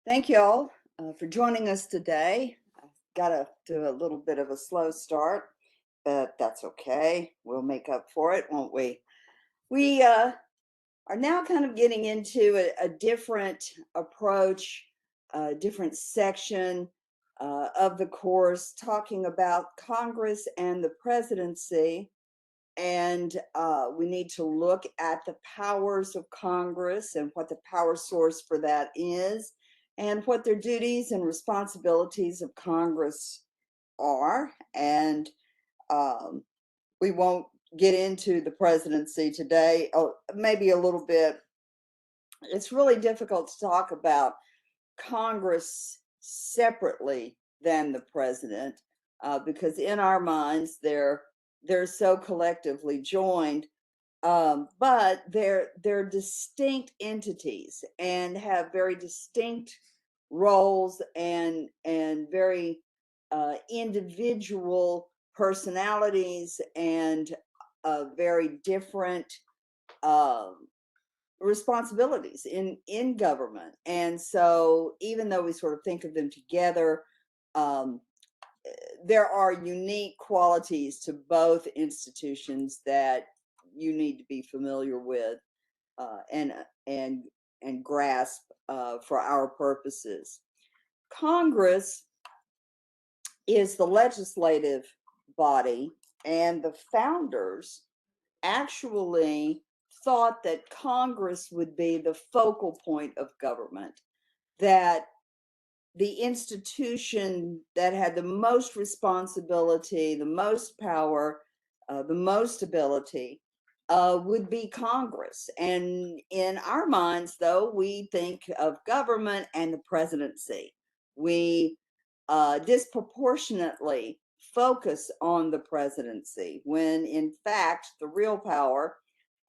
Thank you all for joining us today. I've got to do a little bit of a slow start, but that's okay. We'll make up for it, won't we? We are now kind of getting into a different approach, a different section of the course, talking about Congress and the presidency. And we need to look at the powers of Congress and what the power source for that is, and what their duties and responsibilities of Congress are. And um, we won't get into the presidency today. Oh, maybe a little bit. It's really difficult to talk about Congress separately than the president, because in our minds they're so collectively joined, but they're distinct entities and have very distinct roles and very individual personalities and very different um, responsibilities in government. And so even though we sort of think of them together, um, there are unique qualities to both institutions that you need to be familiar with, uh, and and and grasp for our purposes. Congress is the legislative body, and the founders actually thought that Congress would be the focal point of government, that the institution that had the most responsibility, the most power, the most ability would be Congress. And in our minds, though, we think of government and the presidency. We disproportionately focus on the presidency when, in fact, the real power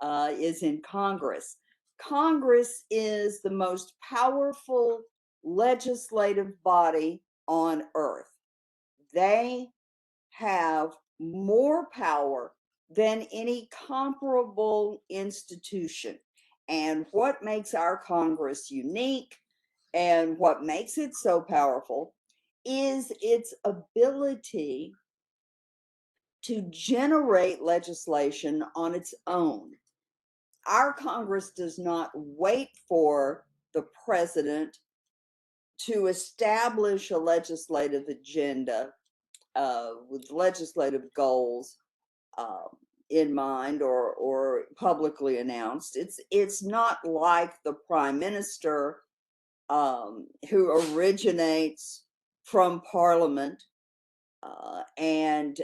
is in Congress. Congress is the most powerful legislative body on earth. They have more power than any comparable institution. And what makes our Congress unique and what makes it so powerful is its ability to generate legislation on its own. Our Congress does not wait for the president to establish a legislative agenda with legislative goals in mind or publicly announced. It's not like the prime minister, who originates from parliament, and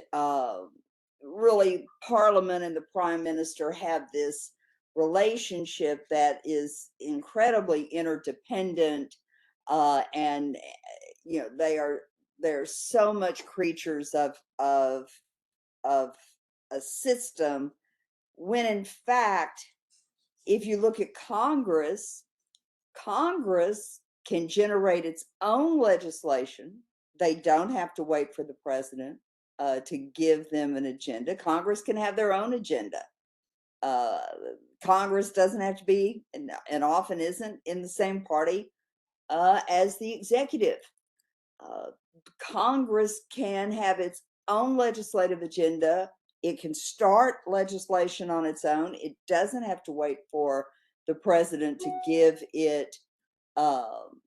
really parliament and the prime minister have this relationship that is incredibly interdependent, and they're so much creatures of a system, when in fact, if you look at Congress can generate its own legislation. They don't have to wait for the president to give them an agenda. Congress can have their own agenda. uh, Congress doesn't have to be, and often isn't, in the same party as the executive. Uh, Congress can have its own legislative agenda. It can start legislation on its own. It doesn't have to wait for the president to give it, um,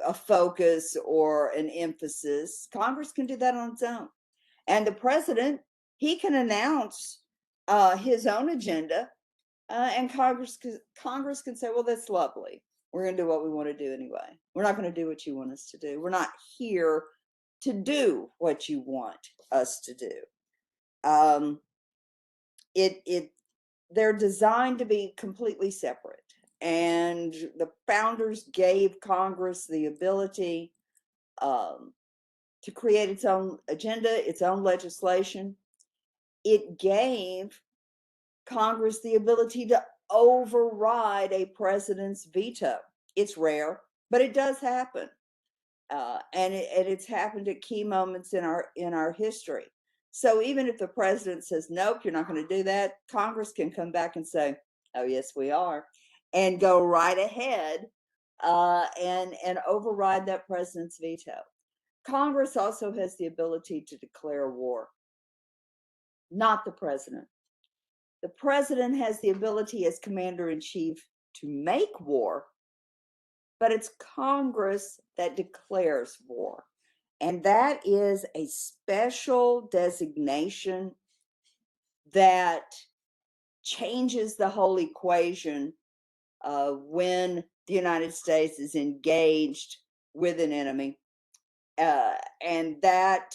a focus or an emphasis. Congress can do that on its own. And the president, he can announce his own agenda, and Congress can say, well, that's lovely. We're going to do what we want to do anyway. We're not going to do what you want us to do. We're not here to do what you want us to do. Um, it they're designed to be completely separate. And the founders gave Congress the ability um, to create its own agenda, its own legislation. It gave Congress the ability to override a president's veto. It's rare, but it does happen, and it's happened at key moments in our history. So even if the president says nope, you're not going to do that, Congress can come back and say, oh yes, we are, and go right ahead and override that president's veto. Congress also has the ability to declare war, not the president. The president has the ability as commander in chief to make war, but it's Congress that declares war. And that is a special designation that changes the whole equation when the United States is engaged with an enemy. And that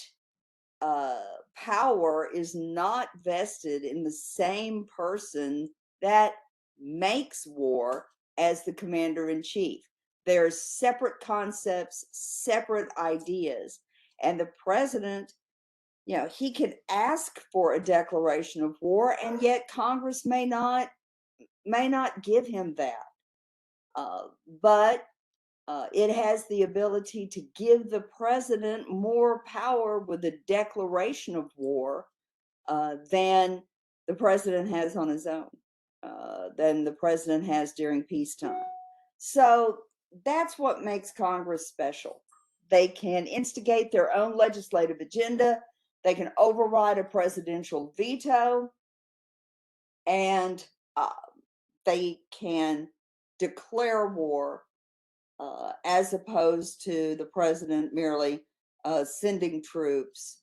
power is not vested in the same person that makes war as the commander in chief. There's separate concepts, separate ideas, and the president, he can ask for a declaration of war, and yet Congress may not give him that. But it has the ability to give the president more power with a declaration of war than the president has on his own, than the president has during peacetime. So that's what makes Congress special. They can instigate their own legislative agenda, they can override a presidential veto, and they can declare war as opposed to the president merely sending troops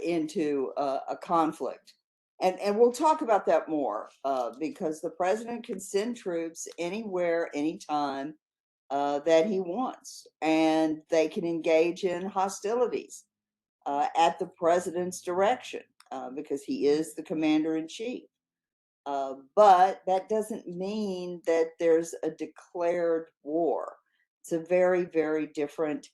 into a conflict. And we'll talk about that more because the president can send troops anywhere, anytime that he wants, and they can engage in hostilities at the president's direction because he is the commander in chief. But that doesn't mean that there's a declared war. It's a very, very different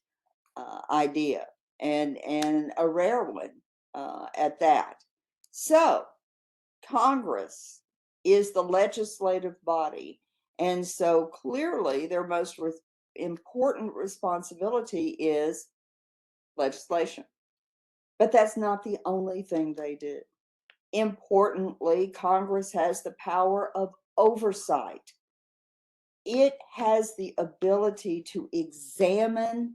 idea, and a rare one at that. So Congress is the legislative body, and so clearly their most important responsibility is legislation. But that's not the only thing they do. Importantly, Congress has the power of oversight. It has the ability to examine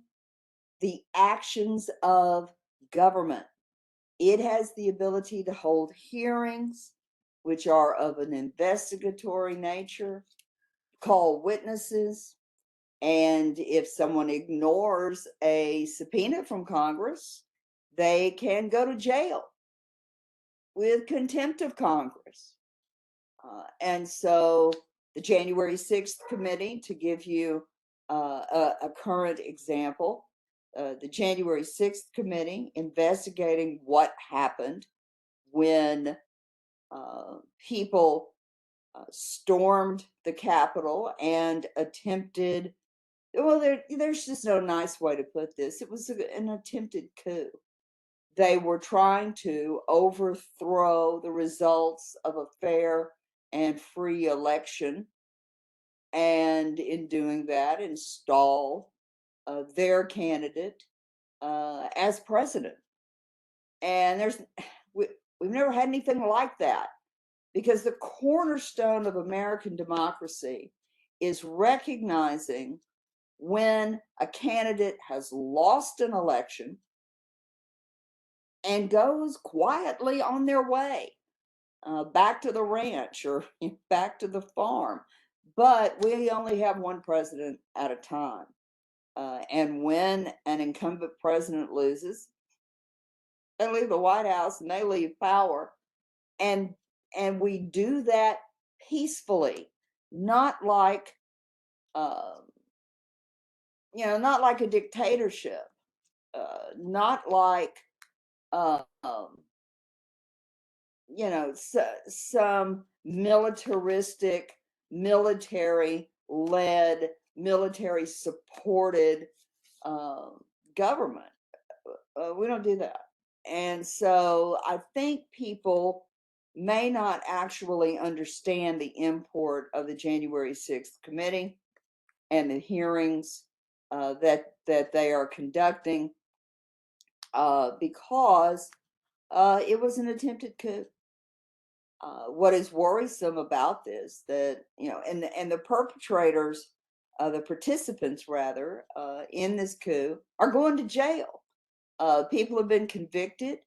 the actions of government. It has the ability to hold hearings, which are of an investigatory nature, call witnesses, and if someone ignores a subpoena from Congress, they can go to jail with contempt of Congress. And so the January 6th committee, to give you a current example, the January 6th committee investigating what happened when people stormed the Capitol and attempted, well, there's just no nice way to put this. It was an attempted coup. They were trying to overthrow the results of a fair and free election, and in doing that, install their candidate as president. And we've never had anything like that, because the cornerstone of American democracy is recognizing when a candidate has lost an election and goes quietly on their way back to the ranch or back to the farm. But we only have one president at a time. And when an incumbent president loses, they leave the White House and they leave power. And we do that peacefully, not like not like a dictatorship, not like um, some militaristic, military-led, military-supported government. We don't do that. And so I think people may not actually understand the import of the January 6th committee and the hearings that they are conducting because it was an attempted coup. What is worrisome about this, that and the perpetrators the participants rather, in this coup are going to jail. People have been convicted,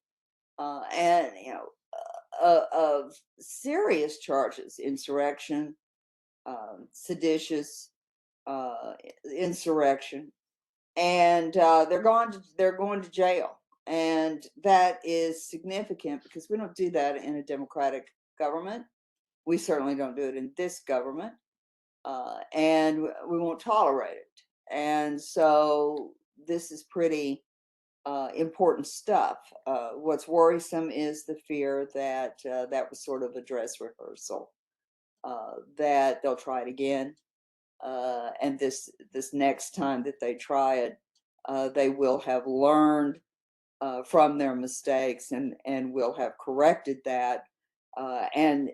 and of serious charges: insurrection, seditious insurrection, and they're going to jail, and that is significant because we don't do that in a democratic government. We certainly don't do it in this government, and we won't tolerate it. And so this is pretty important stuff. What's worrisome is the fear that that was sort of a dress rehearsal, that they'll try it again, and this next time that they try it, they will have learned from their mistakes and will have corrected that, and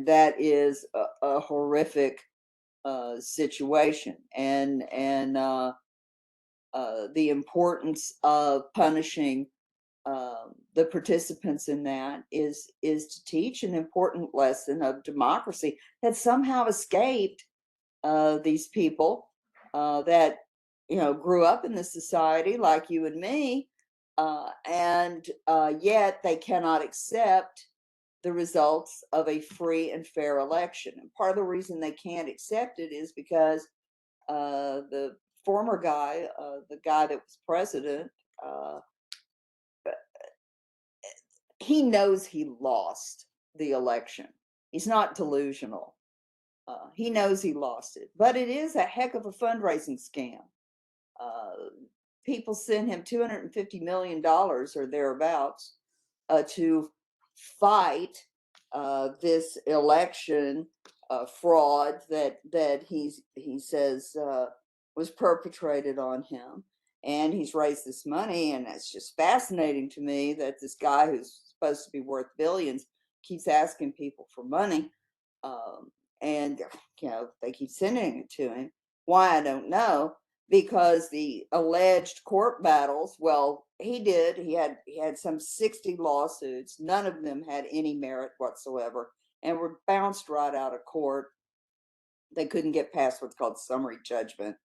that is a horrific situation, and the importance of punishing the participants in that is to teach an important lesson of democracy that somehow escaped these people that grew up in this society like you and me, and yet they cannot accept the results of a free and fair election. And part of the reason they can't accept it is because the former guy, the guy that was president, uh, he knows he lost the election. He's not delusional. He knows he lost it, but it is a heck of a fundraising scam. Uh, People send him $250 million or thereabouts to fight this election fraud that he says was perpetrated on him, and he's raised this money, and it's just fascinating to me that this guy who's supposed to be worth billions keeps asking people for money, um, and they keep sending it to him. Why, I don't know, because the alleged court battles, well, he had some 60 lawsuits. None of them had any merit whatsoever and were bounced right out of court. They couldn't get past what's called summary judgment,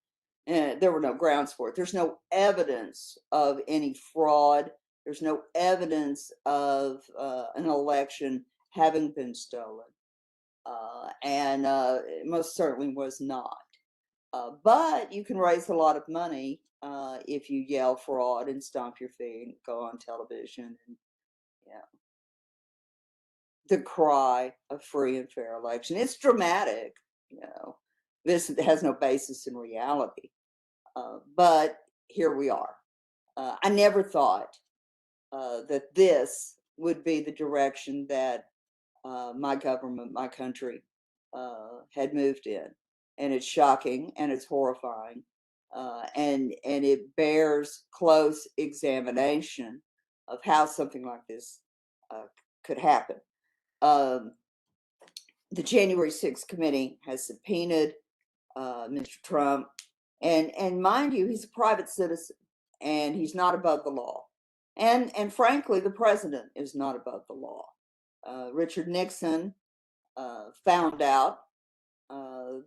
and there were no grounds for it. There's no evidence of any fraud. There's no evidence of an election having been stolen, and it most certainly was not. But you can raise a lot of money if you yell fraud and stomp your feet and go on television and decry a free and fair election. It's dramatic, you know. This has no basis in reality, but here we are. I never thought that this would be the direction that my government, my country, had moved in, and it's shocking and it's horrifying, and it bears close examination of how something like this could happen. Um, the January 6th committee has subpoenaed Mr. Trump, and mind you, he's a private citizen, and he's not above the law, and frankly, the president is not above the law. Richard Nixon found out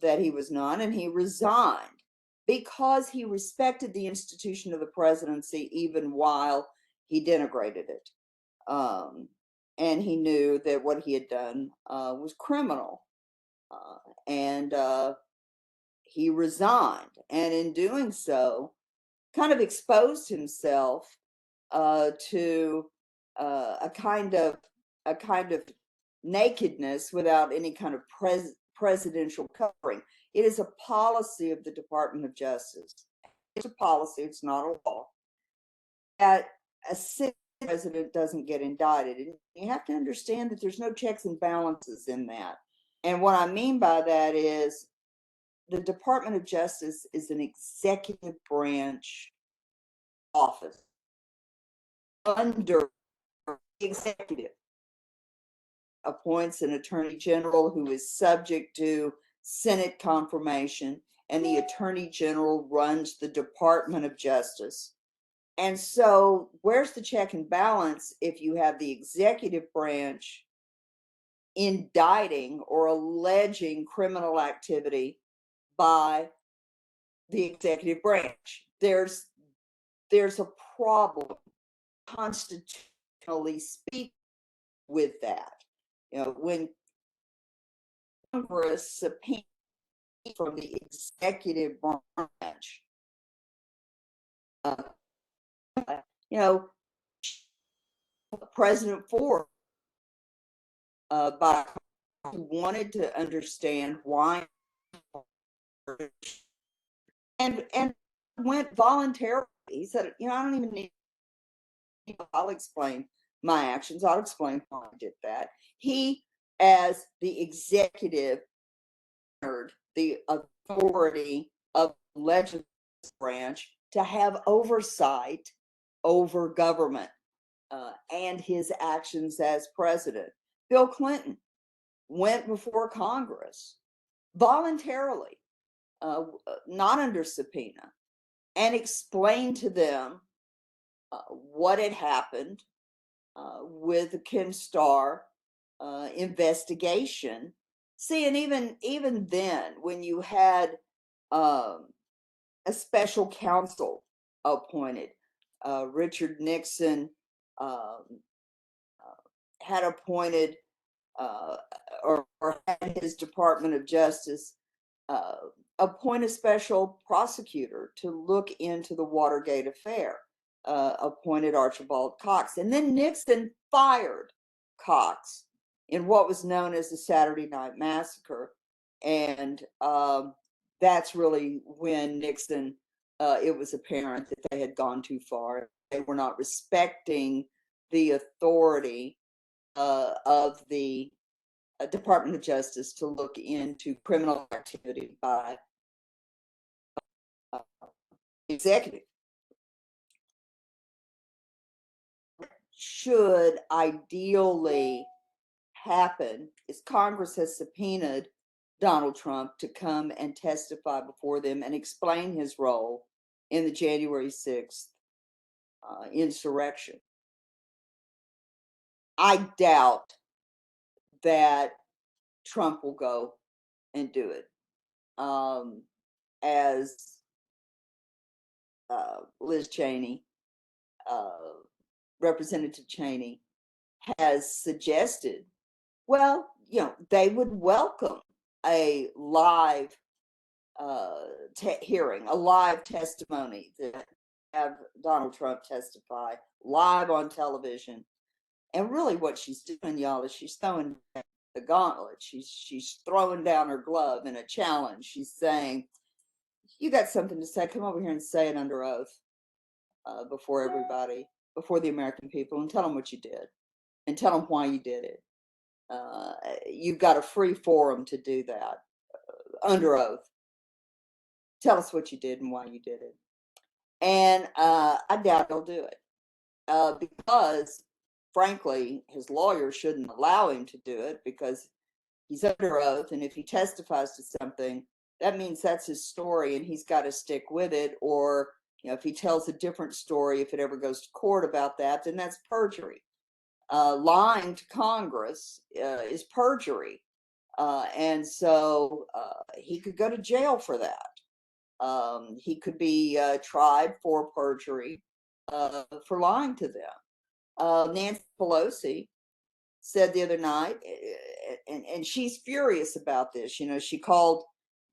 that he was not, and he resigned because he respected the institution of the presidency even while he denigrated it. Um, and he knew that what he had done was criminal. And he resigned. And in doing so, kind of exposed himself to a kind of nakedness without any kind of presidential covering. It is a policy of the Department of Justice. It's a policy, it's not a law, that a sitting president doesn't get indicted. And you have to understand that there's no checks and balances in that. And what I mean by that is the Department of Justice is an executive branch office under the executive. Appoints an attorney general who is subject to Senate confirmation, and the attorney general runs the Department of Justice. And so, where's the check and balance if you have the executive branch indicting or alleging criminal activity by the executive branch. There's a problem constitutionally speaking with that. When Congress subpoenaed from the executive branch, uh, you know, President Ford, by wanted to understand why, and went voluntarily. He said, I don't even need. I'll explain my actions. I'll explain why I did that. He, as the executive, the authority of the legislative branch to have oversight over government and his actions as president. Bill Clinton went before Congress voluntarily, not under subpoena, and explained to them what had happened with the Ken Starr investigation. See, and even then, when you had um, a special counsel appointed, Richard Nixon um, had appointed or had his Department of Justice uh, appoint a special prosecutor to look into the Watergate affair, appointed Archibald Cox. And then Nixon fired Cox in what was known as the Saturday Night Massacre. And that's really when Nixon, it was apparent that they had gone too far. They were not respecting the authority of the Department of Justice to look into criminal activity by uh, executive. Should ideally happen is Congress has subpoenaed Donald Trump to come and testify before them and explain his role in the January 6th insurrection. I doubt that Trump will go and do it. As Liz Cheney, Representative Cheney, has suggested, well, they would welcome a live hearing, a live testimony, to have Donald Trump testify live on television. And really what she's doing, y'all, is she's throwing the gauntlet. She's throwing down her glove in a challenge. She's saying, you got something to say, come over here and say it under oath before everybody, before the American people, and tell them what you did and tell them why you did it. You've got a free forum to do that under oath. Tell us what you did and why you did it. And I doubt he'll do it because, frankly, his lawyer shouldn't allow him to do it because he's under oath. And if he testifies to something, that means that's his story and he's got to stick with it. Or, if he tells a different story, if it ever goes to court about that, then that's perjury. Lying to Congress is perjury. And so he could go to jail for that. He could be tried for perjury for lying to them. Nancy Pelosi said the other night, and she's furious about this. She called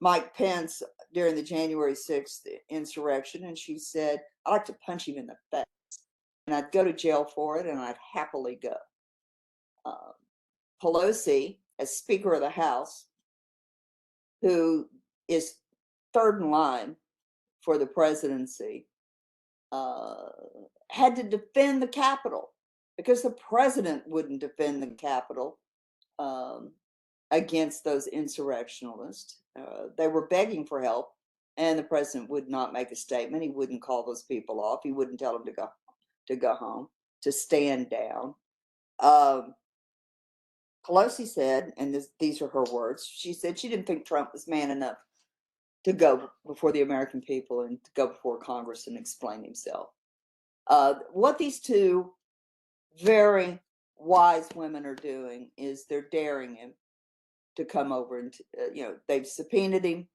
Mike Pence during the January 6th insurrection, and she said, I'd like to punch him in the face, and I'd go to jail for it, and I'd happily go. Pelosi, as Speaker of the House, who is third in line for the presidency, had to defend the Capitol because the president wouldn't defend the Capitol against those insurrectionists. They were begging for help, and the president would not make a statement. He wouldn't call those people off. He wouldn't tell them to go home, to stand down. Pelosi said, and these are her words, she said she didn't think Trump was man enough to go before the American people and to go before Congress and explain himself. What these two very wise women are doing is they're daring him to come over and, they've subpoenaed him.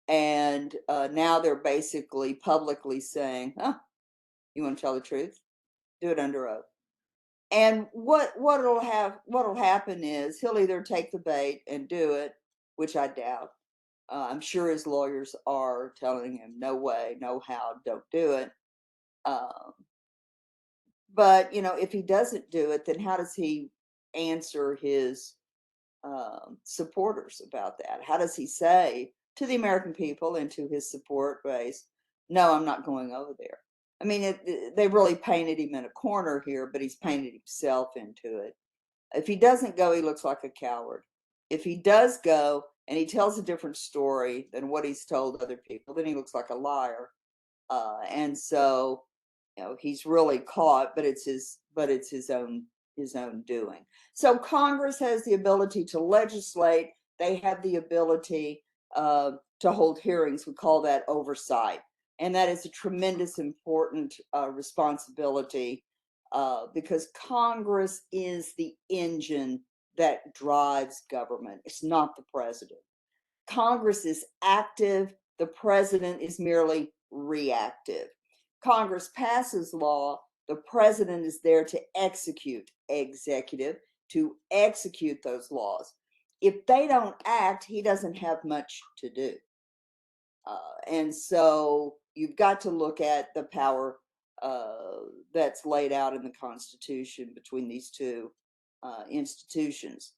And now they're basically publicly saying, you want to tell the truth? Do it under oath. And what'll happen is he'll either take the bait and do it, which I doubt. I'm sure his lawyers are telling him, no way, no how, don't do it. Um, but if he doesn't do it, then how does he answer his supporters about that? How does he say to the American people and to his support base, no, I'm not going over there? I mean, they really painted him in a corner here, but he's painted himself into it. If he doesn't go, he looks like a coward. If he does go and he tells a different story than what he's told other people, then he looks like a liar. And so, he's really caught, but it's his own doing. So Congress has the ability to legislate. They have the ability to hold hearings. We call that oversight, and that is a tremendous important responsibility because Congress is the engine that drives government. It's not the president. Congress is active, the president is merely reactive. Congress passes law, the president is there to execute, executive, to execute those laws. If they don't act, he doesn't have much to do. And so you've got to look at the power that's laid out in the Constitution between these two institutions.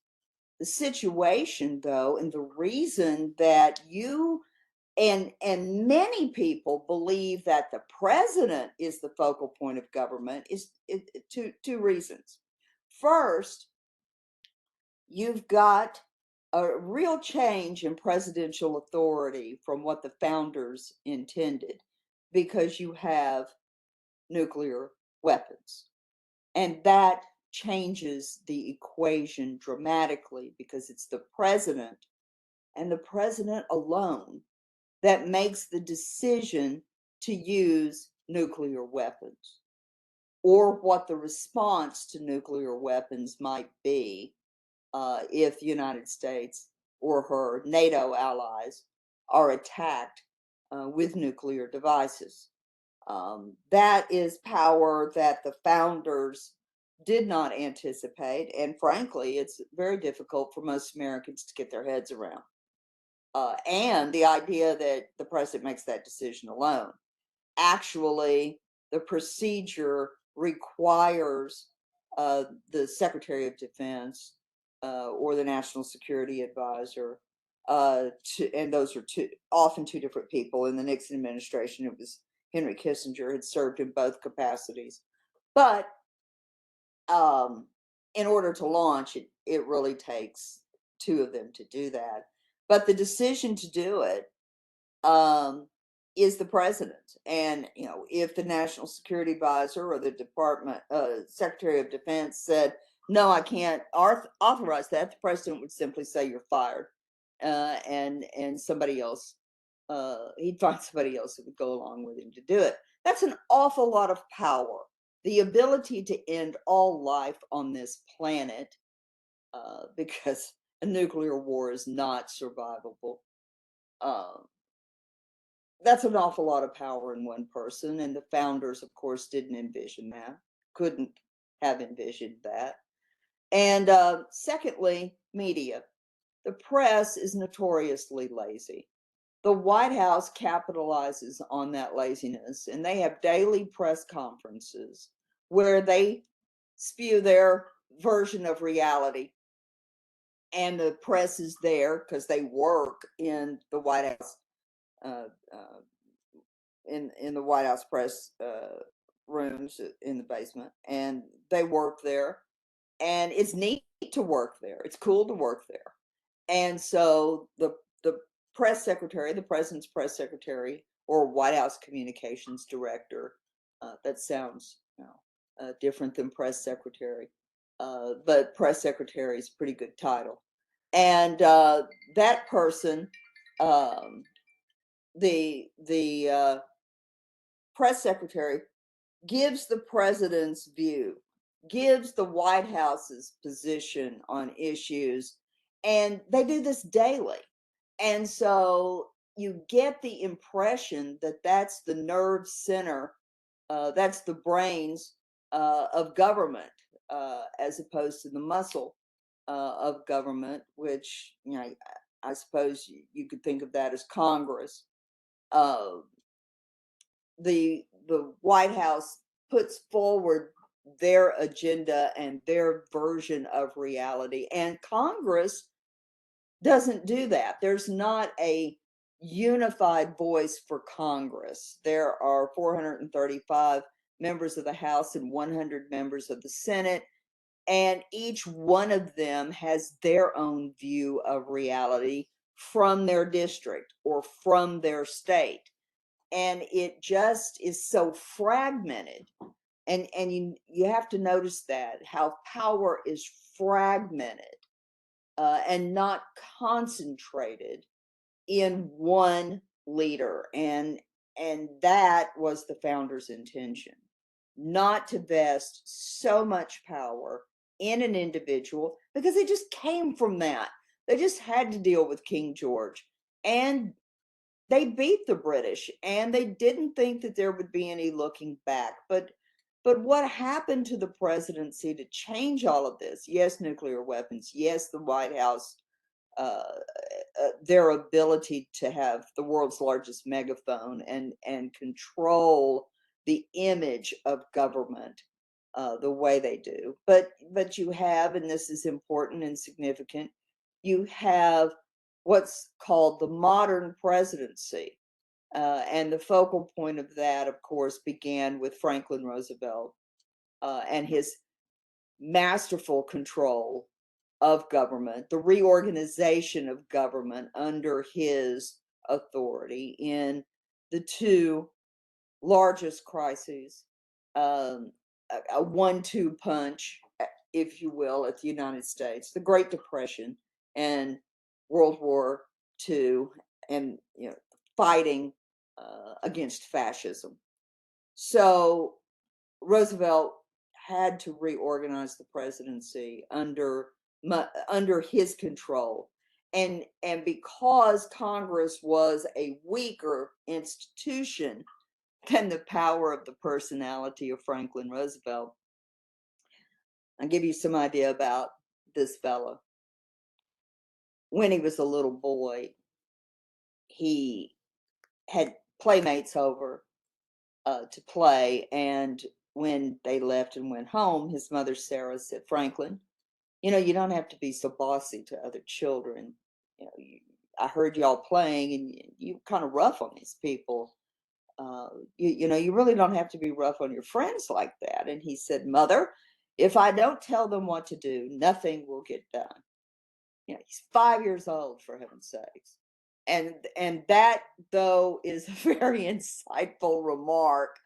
The situation, though, and the reason that you and many people believe that the president is the focal point of government is two reasons. First, you've got a real change in presidential authority from what the founders intended because you have nuclear weapons. And that changes the equation dramatically because it's the president and the president alone that makes the decision to use nuclear weapons or what the response to nuclear weapons might be if the United States or her NATO allies are attacked with nuclear devices. That is power that the founders did not anticipate. And frankly, it's very difficult for most Americans to get their heads around. And the idea that the president makes that decision alone. Actually, the procedure requires the Secretary of Defense or the National Security Advisor, and those are often two different people. In the Nixon administration, it was Henry Kissinger, had served in both capacities. But in order to launch, it really takes two of them to do that. But the decision to do it is the president. And if the National Security Advisor or the Department Secretary of Defense said, "No, I can't authorize that," the president would simply say, "You're fired," and somebody else. He'd find somebody else who would go along with him to do it. That's an awful lot of power. The ability to end all life on this planet, because a nuclear war is not survivable. That's an awful lot of power in one person, and the founders, of course, didn't envision that, couldn't have envisioned that. And secondly, media. The press is notoriously lazy. The White House capitalizes on that laziness, and they have daily press conferences where they spew their version of reality. And the press is there because they work in the White House, uh, uh, in the White House press rooms in the basement, and they work there. And it's neat to work there. It's cool to work there. And so the press secretary, the president's press secretary, or White House communications director, that sounds different than press secretary, but press secretary is a pretty good title. And that person, um, the press secretary, gives the president's view, gives the White House's position on issues, and they do this daily. And so you get the impression that that's the nerve center, that's the brains of government, as opposed to the muscle of government, which, I suppose you could think of that as Congress. Uh, the White House puts forward their agenda and their version of reality, and Congress doesn't do that. There's not a unified voice for Congress. There are 435 members of the House and 100 members of the Senate, and each one of them has their own view of reality from their district or from their state. And it just is so fragmented. And you have to notice that how power is fragmented, and not concentrated in one leader. And that was the founder's intention, not to vest so much power in an individual, because they just came from that. They just had to deal with King George, and they beat the British, and they didn't think that there would be any looking back. But what happened to the presidency to change all of this? Yes, nuclear weapons. Yes, the White House, their ability to have the world's largest megaphone and control the image of government the way they do. But you have, and this is important and significant, you have what's called the modern presidency. And the focal point of that, of course, began with Franklin Roosevelt and his masterful control of government, the reorganization of government under his authority in the two largest crises, a 1-2 punch, if you will, at the United States, the Great Depression and World War II, and fighting against fascism. So Roosevelt had to reorganize the presidency under his control, and because Congress was a weaker institution than the power of the personality of Franklin Roosevelt. I'll give you some idea about this fellow. When he was a little boy, he had playmates over to play, and when they left and went home, his mother Sarah said, "Franklin, you don't have to be so bossy to other children. I heard y'all playing, and you kind of rough on these people. You really don't have to be rough on your friends like that." And he said, "Mother, if I don't tell them what to do, nothing will get done." He's 5 years old, for heaven's sakes. And that, though, is a very insightful remark,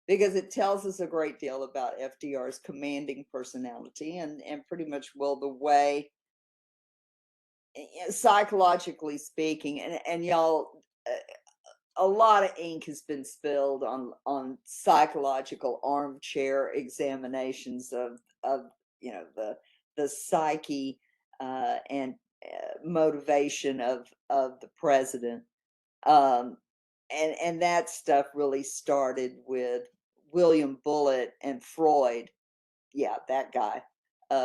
because it tells us a great deal about FDR's commanding personality and pretty much, well, the way, psychologically speaking, and y'all, a lot of ink has been spilled on psychological armchair examinations of the psyche and motivation of the president, um, and that stuff really started with William Bullitt and Freud. Yeah, that guy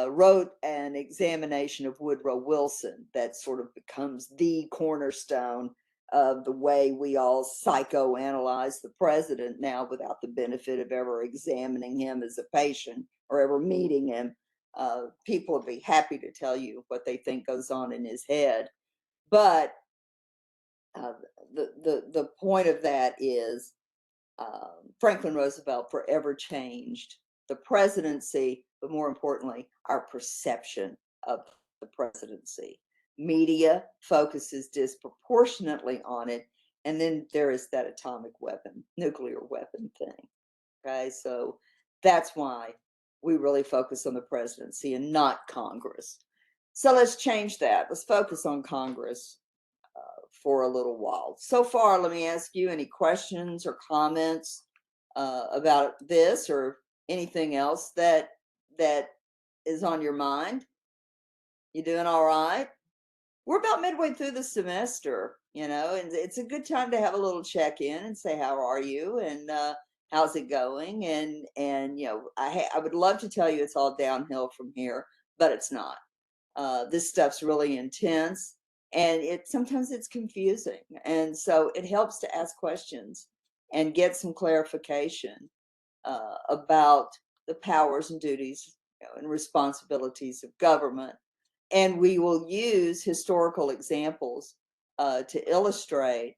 wrote an examination of Woodrow Wilson that sort of becomes the cornerstone of the way we all psychoanalyze the president now, without the benefit of ever examining him as a patient or ever meeting him. People would be happy to tell you what they think goes on in his head. But uh, the point of that is, Franklin Roosevelt forever changed the presidency, but more importantly, our perception of the presidency. Media focuses disproportionately on it, and then there is that atomic weapon, nuclear weapon thing. Okay, so that's why we really focus on the presidency and not Congress. So let's change that. Let's focus on Congress for a little while. So far, let me ask you any questions or comments about this or anything else that is on your mind. You doing all right? We're about midway through the semester. And it's a good time to have a little check-in and say, how are you? And how's it going? And I would love to tell you it's all downhill from here, but it's not. This stuff's really intense, and sometimes it's confusing. And so it helps to ask questions and get some clarification about the powers and duties, and responsibilities of government. And we will use historical examples to illustrate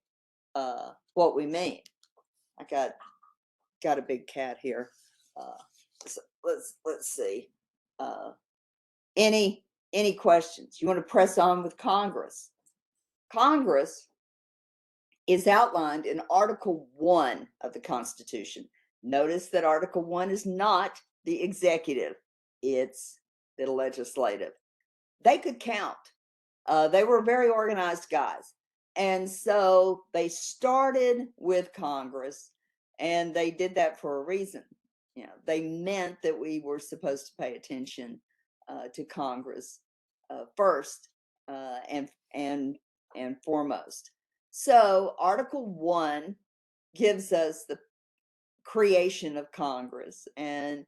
what we mean. I got a big cat here. So let's see. Uh, any questions? You want to press on with Congress? Congress is outlined in Article 1 of the Constitution. Notice that Article 1 is not the executive, it's the legislative. They could count. They were very organized guys. And so they started with Congress, and they did that for a reason. They meant that we were supposed to pay attention to Congress first and foremost. So Article 1 gives us the creation of Congress, and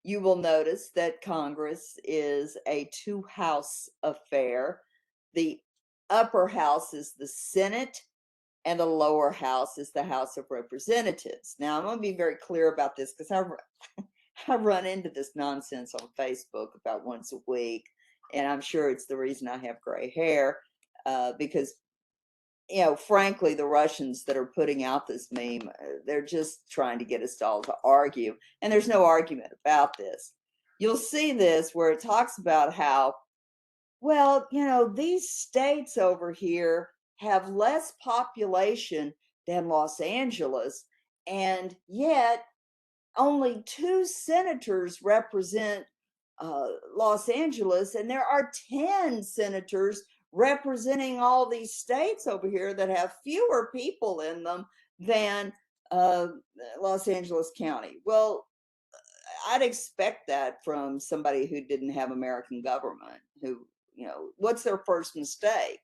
you will notice that Congress is a two-house affair. The upper house is the Senate, and the lower house is the House of Representatives. Now, I'm going to be very clear about this because I run into this nonsense on Facebook about once a week, and I'm sure it's the reason I have gray hair, because frankly, the Russians that are putting out this meme, they're just trying to get us all to argue. And there's no argument about this. You'll see this where it talks about how, well, these states over here have less population than Los Angeles, and yet only 2 senators represent Los Angeles, and there are 10 senators representing all these states over here that have fewer people in them than Los Angeles County. Well, I'd expect that from somebody who didn't have American government, who, what's their first mistake?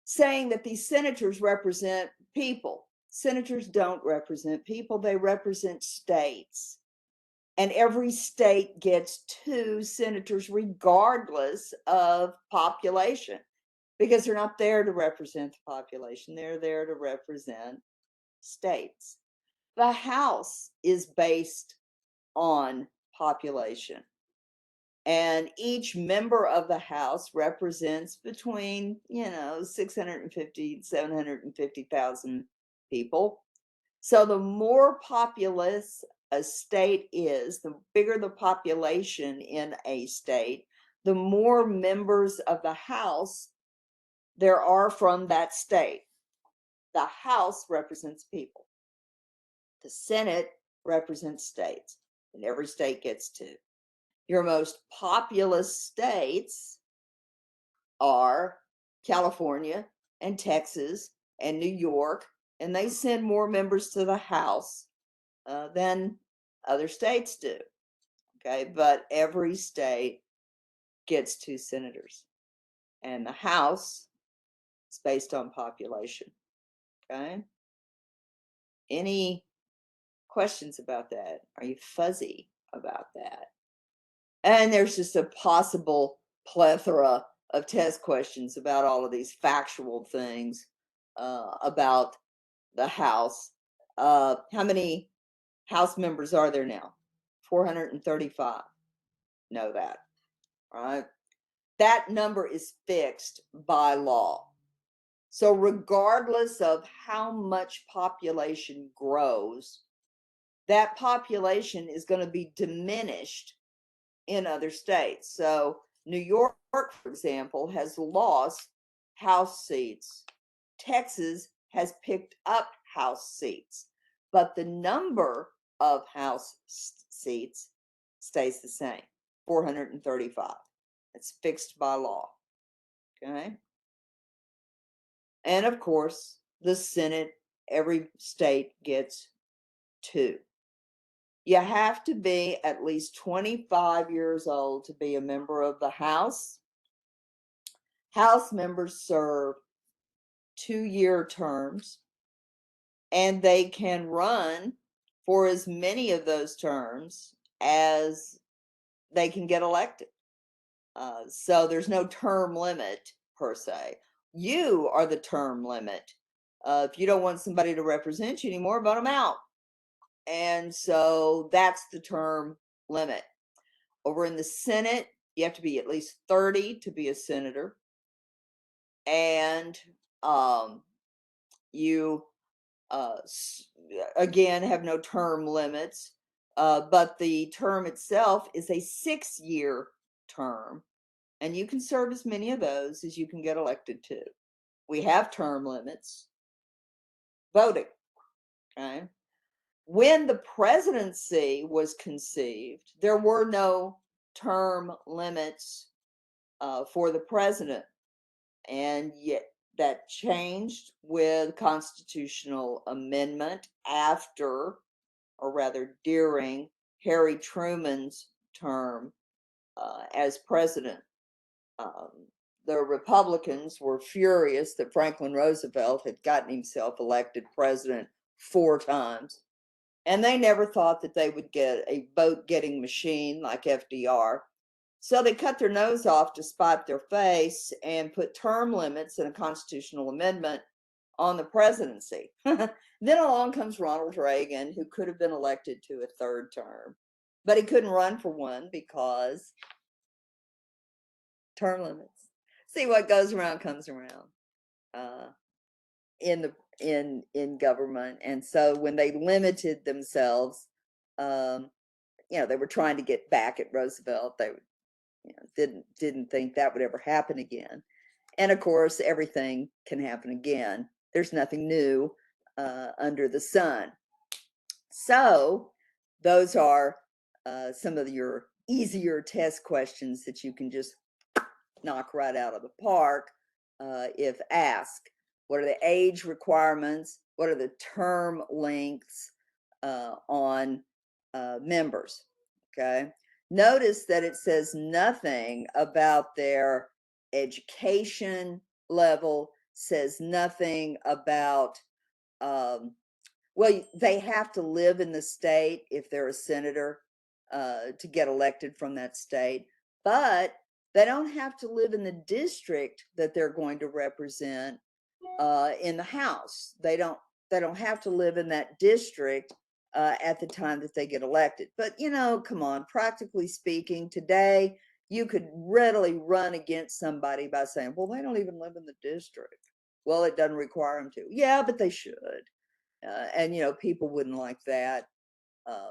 Saying that these senators represent people. Senators don't represent people, they represent states. And every state gets 2 senators regardless of population, because they're not there to represent the population, they're there to represent states. The House is based on population, and each member of the House represents between 650 and 750,000 people. So the more populous a state is, the bigger the population in a state, the more members of the House there are from that state. The House represents people. The Senate represents states, and every state gets 2. Your most populous states are California and Texas and New York, and they send more members to the House than other states do. Okay, but every state gets 2 senators, and the House is based on population. Okay, any questions about that? Are you fuzzy about that? And there's just a possible plethora of test questions about all of these factual things about the House. How many House members are there now? 435. Know that, right? That number is fixed by law. So regardless of how much population grows, that population is going to be diminished in other states. So New York, for example, has lost House seats. Texas has picked up House seats, but the number of House seats stays the same, 435. It's fixed by law. Okay. And of course, the Senate, every state gets 2. You have to be at least 25 years old to be a member of the House. House members serve 2-year terms, and they can run for as many of those terms as they can get elected. So there's no term limit per se. You are the term limit. If you don't want somebody to represent you anymore, vote them out. And so that's the term limit. Over in the Senate, you have to be at least 30 to be a senator. And you, again, have no term limits. But the term itself is a 6-year term. And you can serve as many of those as you can get elected to. We have term limits. Voting. Okay. When the presidency was conceived, there were no term limits for the president. And yet that changed with constitutional amendment after, or rather during, Harry Truman's term as president. The Republicans were furious that Franklin Roosevelt had gotten himself elected president 4 times. And they never thought that they would get a vote-getting machine like FDR. So they cut their nose off to spite their face and put term limits in a constitutional amendment on the presidency. Then along comes Ronald Reagan, who could have been elected to a 3rd term, but he couldn't run for one because term limits. See, what goes around comes around in government. And so when they limited themselves, they were trying to get back at Roosevelt. They didn't think that would ever happen again. And of course, everything can happen again. There's nothing new under the sun. So those are some of your easier test questions that you can just knock right out of the park if asked. What are the age requirements? What are the term lengths on members? Okay. Notice that it says nothing about their education level, says nothing about, well, they have to live in the state if they're a senator to get elected from that state, but they don't have to live in the district that they're going to represent in the House. They don't have to live in that district at the time that they get elected. But come on, practically speaking, today you could readily run against somebody by saying, well, they don't even live in the district. Well, it doesn't require them to. Yeah, but they should. And people wouldn't like that.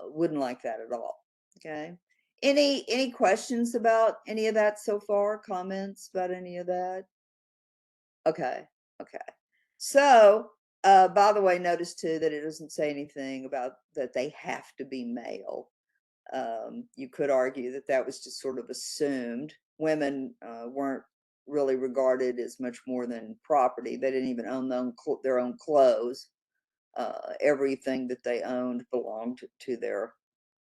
Wouldn't like that at all. Okay. Any questions about any of that so far? Comments about any of that? Okay. Okay. So, by the way, notice too that it doesn't say anything about that they have to be male. You could argue that that was just sort of assumed. Women weren't really regarded as much more than property. They didn't even own their own clothes. Everything that they owned belonged to their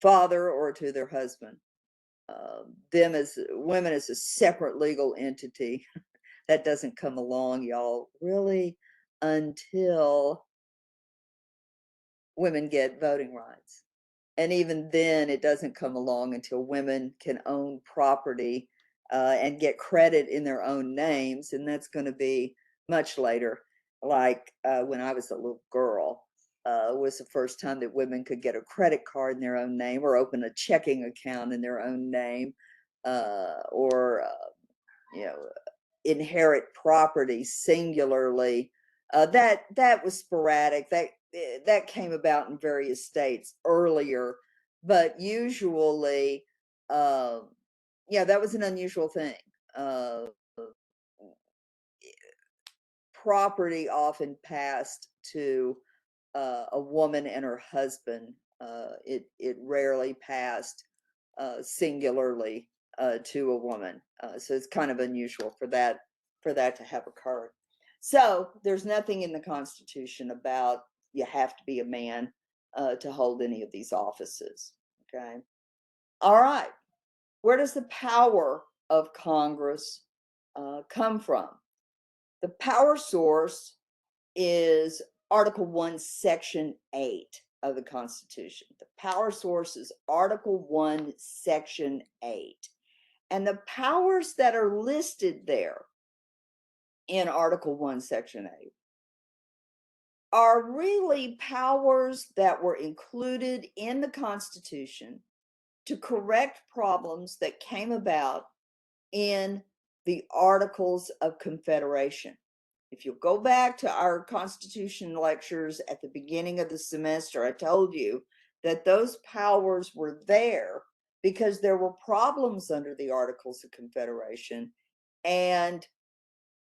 father or to their husband. Them as women as a separate legal entity that doesn't come along, y'all, really, until women get voting rights. And even then, it doesn't come along until women can own property and get credit in their own names. And that's going to be much later. Like when I was a little girl, was the first time that women could get a credit card in their own name or open a checking account in their own name or inherit property singularly. That was sporadic. That came about in various states earlier, but usually, that was an unusual thing. Property often passed to a woman and her husband. It rarely passed singularly to a woman. So it's kind of unusual for that to have occurred. So there's nothing in the Constitution about you have to be a man to hold any of these offices. Okay. All right. Where does the power of Congress come from? The power source is Article 1, Section 8 of the Constitution. The power source is Article 1, Section 8. And the powers that are listed there in Article 1, Section 8 are really powers that were included in the Constitution to correct problems that came about in the Articles of Confederation. If you go back to our Constitution lectures at the beginning of the semester, I told you that those powers were there because there were problems under the Articles of Confederation, and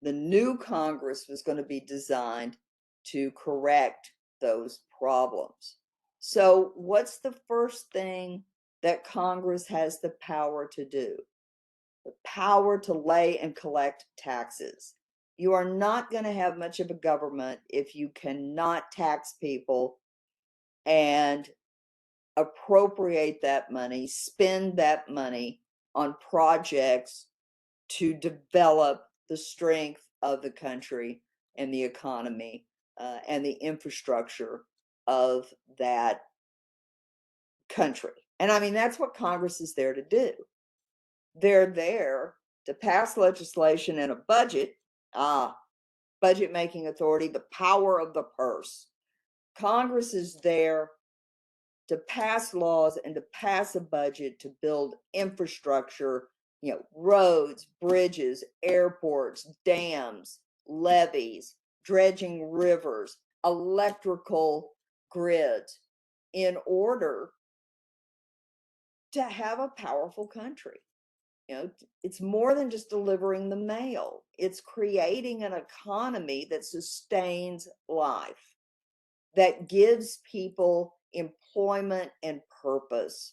the new Congress was going to be designed to correct those problems. So, what's the first thing that Congress has the power to do? The power to lay and collect taxes. You are not going to have much of a government if you cannot tax people and appropriate that money, spend that money on projects to develop the strength of the country and the economy and the infrastructure of that country. And I mean, that's what Congress is there to do. They're there to pass legislation and a budget, budget making authority, the power of the purse. Congress is there to pass laws and to pass a budget to build infrastructure, roads, bridges, airports, dams, levees, dredging rivers, electrical grids, in order to have a powerful country. It's more than just delivering the mail. It's creating an economy that sustains life, that gives people employment and purpose.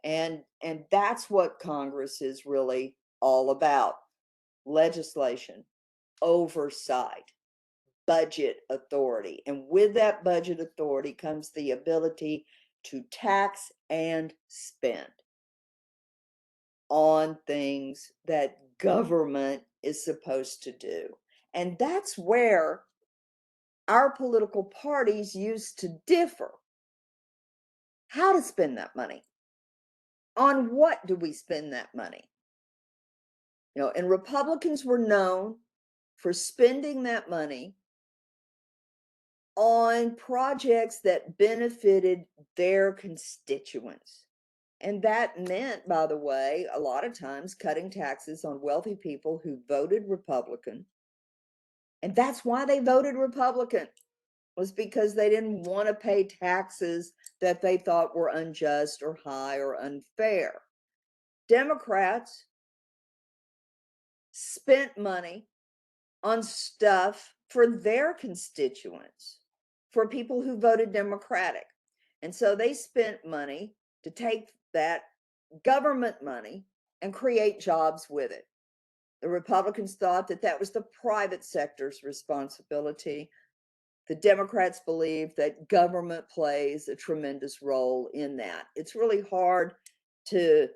And that's what Congress is really all about. Legislation, oversight, budget authority. And with that budget authority comes the ability to tax and spend on things that government is supposed to do. And that's where our political parties used to differ. How to spend that money? On what do we spend that money? And Republicans were known for spending that money on projects that benefited their constituents. And that meant, by the way, a lot of times cutting taxes on wealthy people who voted Republican. And that's why they voted Republican, was because they didn't want to pay taxes that they thought were unjust or high or unfair. Democrats spent money on stuff for their constituents, for people who voted Democratic. And so they spent money to take that government money and create jobs with it. The Republicans thought that that was the private sector's responsibility. The Democrats believe that government plays a tremendous role in that. It's really hard to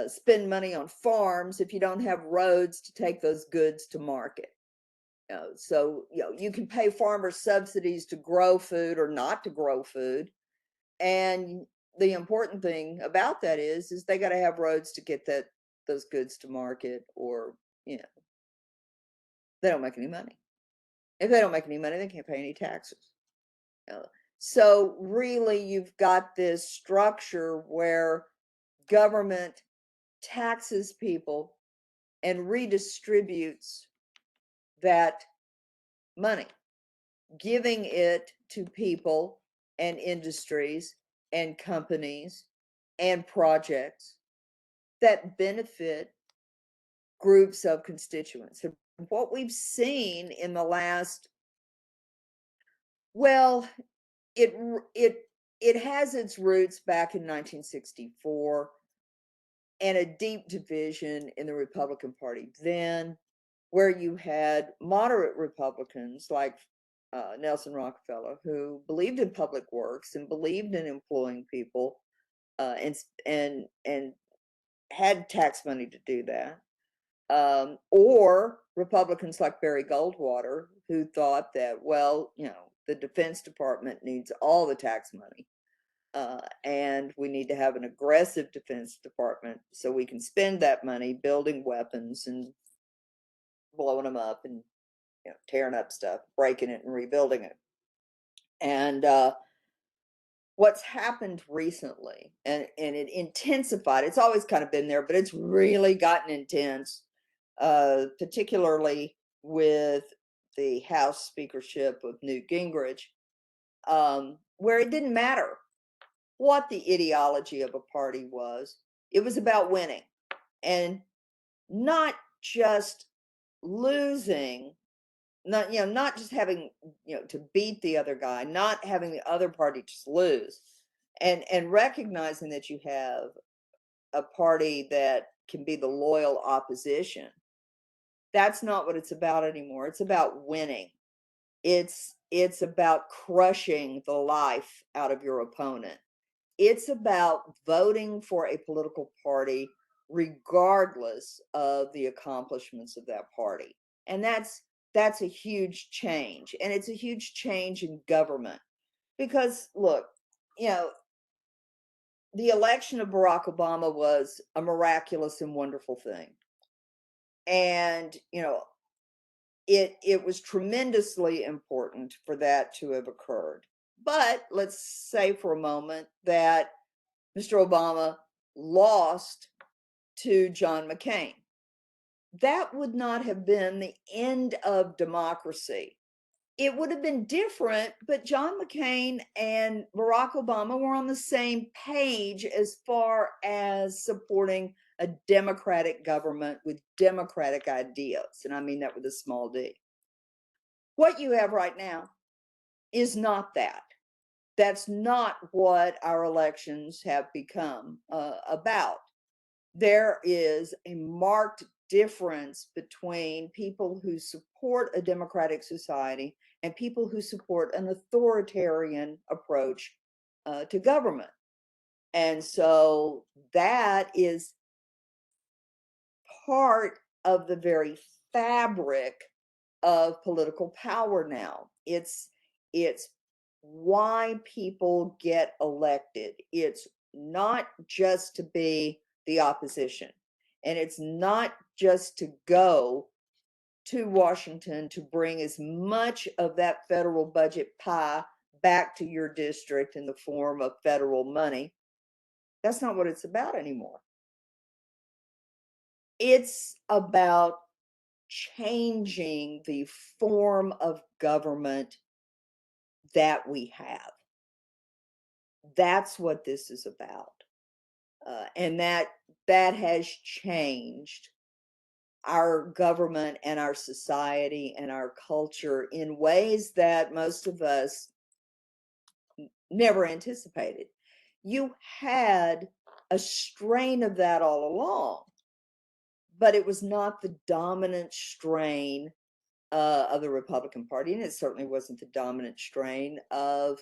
spend money on farms if you don't have roads to take those goods to market. So you can pay farmers subsidies to grow food or not to grow food, and the important thing about that is they got to have roads to get those goods to market, or they don't make any money. If they don't make any money, they can't pay any taxes. So really, you've got this structure where government taxes people and redistributes that money, giving it to people and industries and companies and projects that benefit groups of constituents. And what we've seen in the last, well, it has its roots back in 1964 and a deep division in the Republican Party then, where you had moderate Republicans like Nelson Rockefeller, who believed in public works and believed in employing people, and had tax money to do that, or Republicans like Barry Goldwater, who thought that, well, the Defense Department needs all the tax money. And we need to have an aggressive Defense Department so we can spend that money building weapons and blowing them up and tearing up stuff, breaking it and rebuilding it. And what's happened recently, and it intensified, it's always kind of been there, but it's really gotten intense, particularly with the House speakership of Newt Gingrich, where it didn't matter what the ideology of a party was. It was about winning, and not just losing, not just having, to beat the other guy, not having the other party just lose, and recognizing that you have a party that can be the loyal opposition. That's not what it's about anymore. It's about winning. It's about crushing the life out of your opponent. It's about voting for a political party regardless of the accomplishments of that party. And that's a huge change. And it's a huge change in government. Because look, the election of Barack Obama was a miraculous and wonderful thing. And, it was tremendously important for that to have occurred. But let's say for a moment that Mr. Obama lost to John McCain. That would not have been the end of democracy. It would have been different, but John McCain and Barack Obama were on the same page as far as supporting a democratic government with democratic ideas. And I mean that with a small d. What you have right now is not that. That's not what our elections have become about. There is a marked difference between people who support a democratic society and people who support an authoritarian approach to government. And so that is part of the very fabric of political power now. It's why people get elected. It's not just to be the opposition, and it's not just to go to Washington to bring as much of that federal budget pie back to your district in the form of federal money. That's not what it's about anymore. It's about changing the form of government that we have. That's what this is about. And that has changed our government and our society and our culture in ways that most of us never anticipated. You had a strain of that all along, but it was not the dominant strain of the Republican Party, and it certainly wasn't the dominant strain of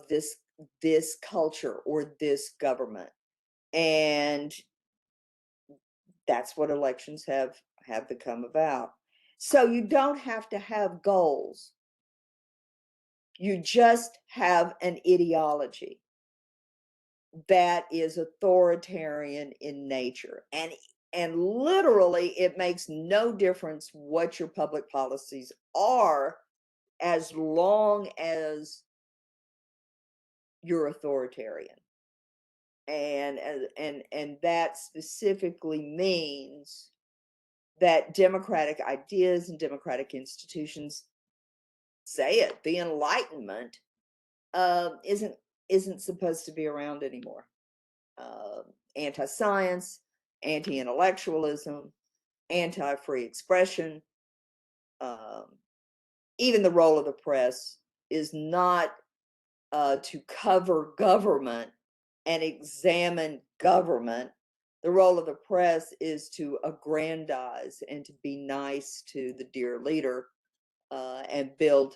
this culture or this government. And that's what elections have become about. So you don't have to have goals. You just have an ideology that is authoritarian in nature. And literally, it makes no difference what your public policies are as long as you're authoritarian. And that specifically means that democratic ideas and democratic institutions, say it, the Enlightenment isn't supposed to be around anymore. Anti-science, anti-intellectualism, anti-free expression, even the role of the press is not to cover government and examine government. The role of the press is to aggrandize and to be nice to the dear leader and build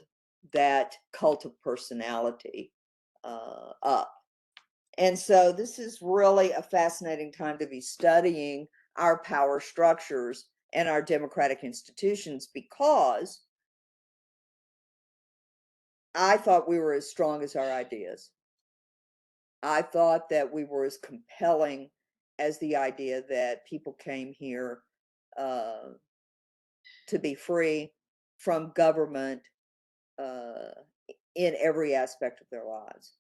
that cult of personality up. And so this is really a fascinating time to be studying our power structures and our democratic institutions, because I thought we were as strong as our ideas. I thought that we were as compelling as the idea that people came here uh, to be free from government uh, in every aspect of their lives.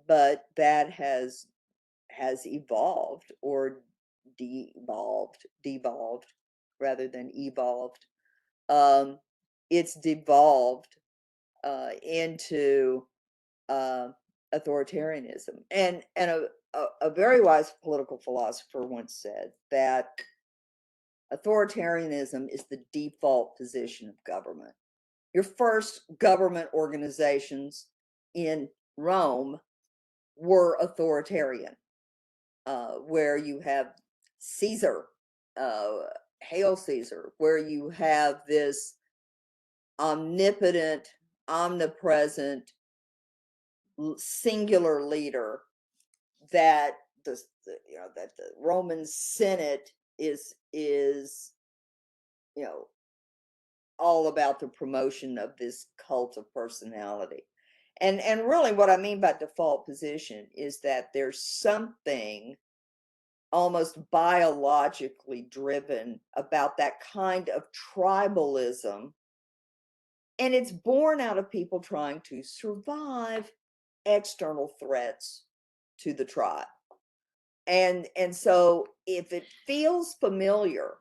But that has evolved or devolved rather than evolved. Um, it's devolved into uh, authoritarianism. And a very wise political philosopher once said that authoritarianism is the default position of government. Your first government organizations in Rome were authoritarian, where you have Caesar, uh, Hail Caesar, where you have this omnipotent, omnipresent, singular leader that that the Roman Senate is all about the promotion of this cult of personality. And really what I mean by default position is that there's something almost biologically driven about that kind of tribalism, and it's born out of people trying to survive external threats to the tribe. And so if it feels familiar,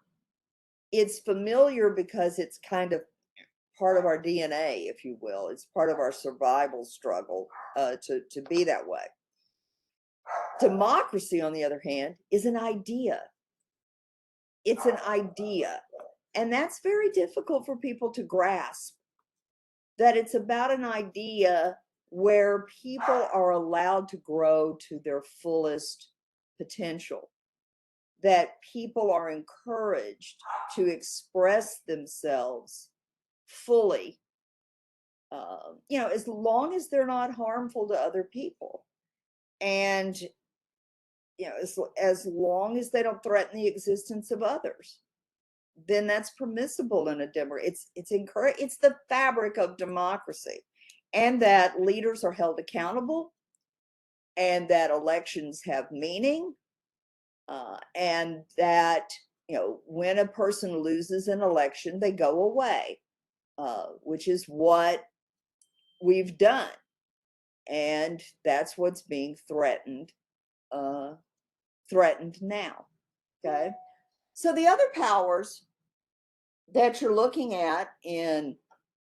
it's familiar because it's kind of part of our DNA, if you will. It's part of our survival struggle to be that way. Democracy, on the other hand, is an idea. It's an idea. And that's very difficult for people to grasp, that it's about an idea where people are allowed to grow to their fullest potential, that people are encouraged to express themselves fully, as long as they're not harmful to other people. And, as long as they don't threaten the existence of others, then that's permissible in a democracy. It's the fabric of democracy, and that leaders are held accountable, and that elections have meaning, and that when a person loses an election, they go away, which is what we've done, and that's what's being uh, threatened now. Okay, so the other powers that you're looking at in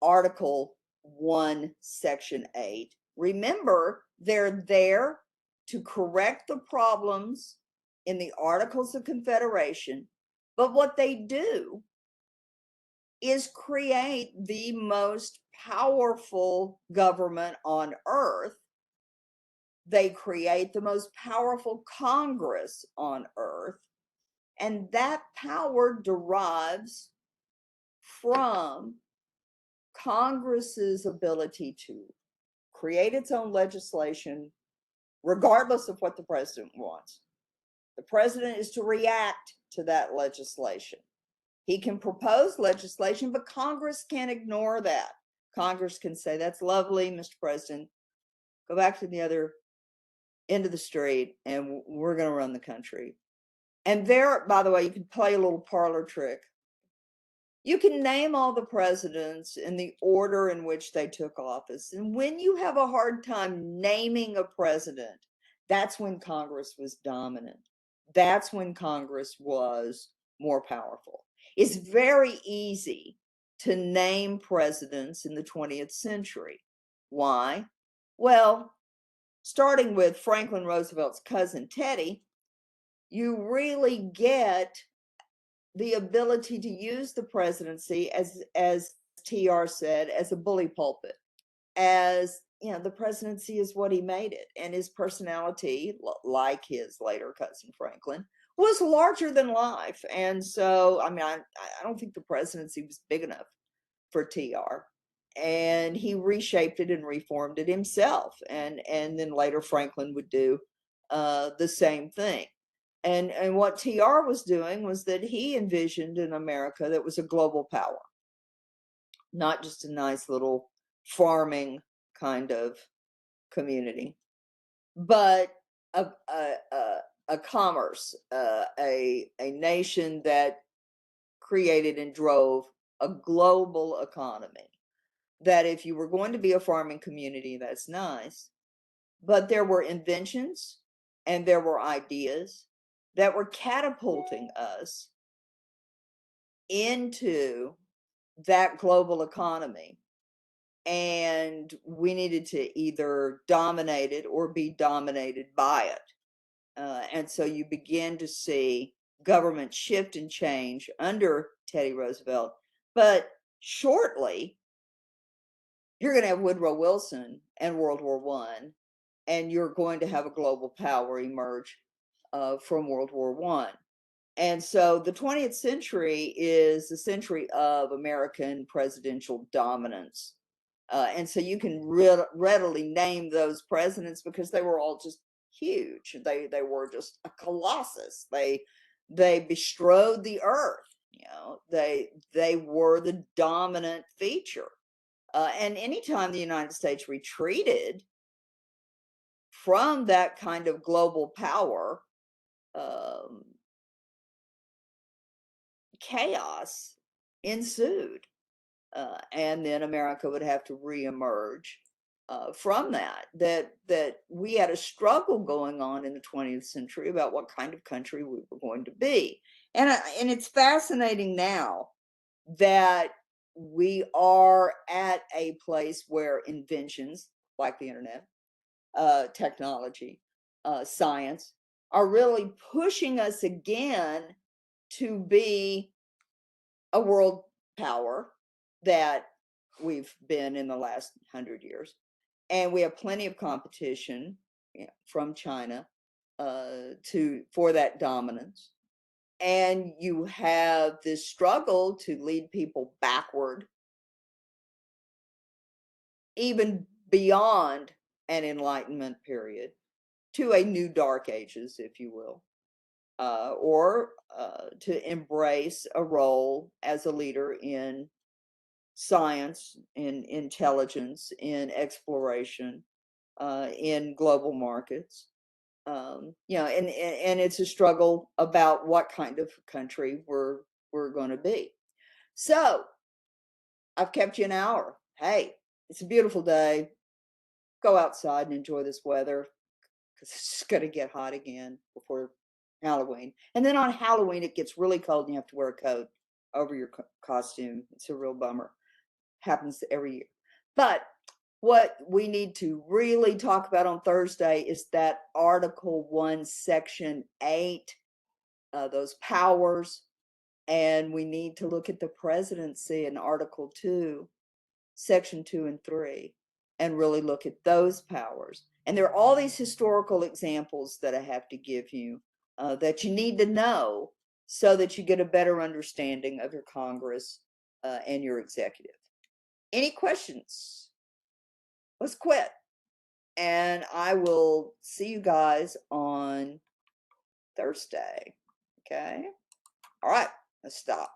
Article 1, Section 8, remember, they're there to correct the problems in the Articles of Confederation, but what they do is create the most powerful government on earth. They create the most powerful Congress on earth, and that power derives from Congress's ability to create its own legislation, regardless of what the president wants. The president is to react to that legislation. He can propose legislation, but Congress can't ignore that. Congress can say, that's lovely, Mr. President. Go back to the other end of the street and we're going to run the country. And there, by the way, you can play a little parlor trick. You can name all the presidents in the order in which they took office. And when you have a hard time naming a president, that's when Congress was dominant. That's when Congress was more powerful. It's very easy to name presidents in the 20th century. Why? Well, starting with Franklin Roosevelt's cousin Teddy, you really get the ability to use the presidency, as TR said, as a bully pulpit. As the presidency is what he made it, and his personality, like his later cousin Franklin, was larger than life. And so, I don't think the presidency was big enough for TR, and he reshaped it and reformed it himself. And then later Franklin would do the same thing. And what TR was doing was that he envisioned an America that was a global power, not just a nice little farming kind of community, but a commerce, a nation that created and drove a global economy. That if you were going to be a farming community, that's nice, but there were inventions and there were ideas that were catapulting us into that global economy. And we needed to either dominate it or be dominated by it. And so you begin to see government shift and change under Teddy Roosevelt. But shortly, you're going to have Woodrow Wilson and World War I, and you're going to have a global power emerge from World War I. And so the 20th century is the century of American presidential dominance. And so you can readily name those presidents because they were all just huge. They were just a colossus. They bestrode the earth. You know, they were the dominant feature. And anytime the United States retreated from that kind of global power, um, chaos ensued. And then America would have to reemerge from that. That we had a struggle going on in the 20th century about what kind of country we were going to be. And it's fascinating now that we are at a place where inventions like the internet, technology, science are really pushing us again to be a world power that we've been in the last 100 years. And we have plenty of competition, you know, from China for that dominance. And you have this struggle to lead people backward, even beyond an Enlightenment period, to a new Dark Ages, if you will, or to embrace a role as a leader in science, in intelligence, in exploration, in global markets. You know, and it's a struggle about what kind of country we're going to be. So I've kept you an hour. Hey, it's a beautiful day. Go outside and enjoy this weather because it's just going to get hot again before Halloween. And then on Halloween, it gets really cold and you have to wear a coat over your costume. It's a real bummer. Happens every year. But what we need to really talk about on Thursday is that Article 1, Section 8, those powers. And we need to look at the presidency in Article 2, Section 2 and 3, and really look at those powers. And there are all these historical examples that I have to give you that you need to know so that you get a better understanding of your Congress and your executive. Any questions? Let's quit. And I will see you guys on Thursday. Okay. All right. Let's stop.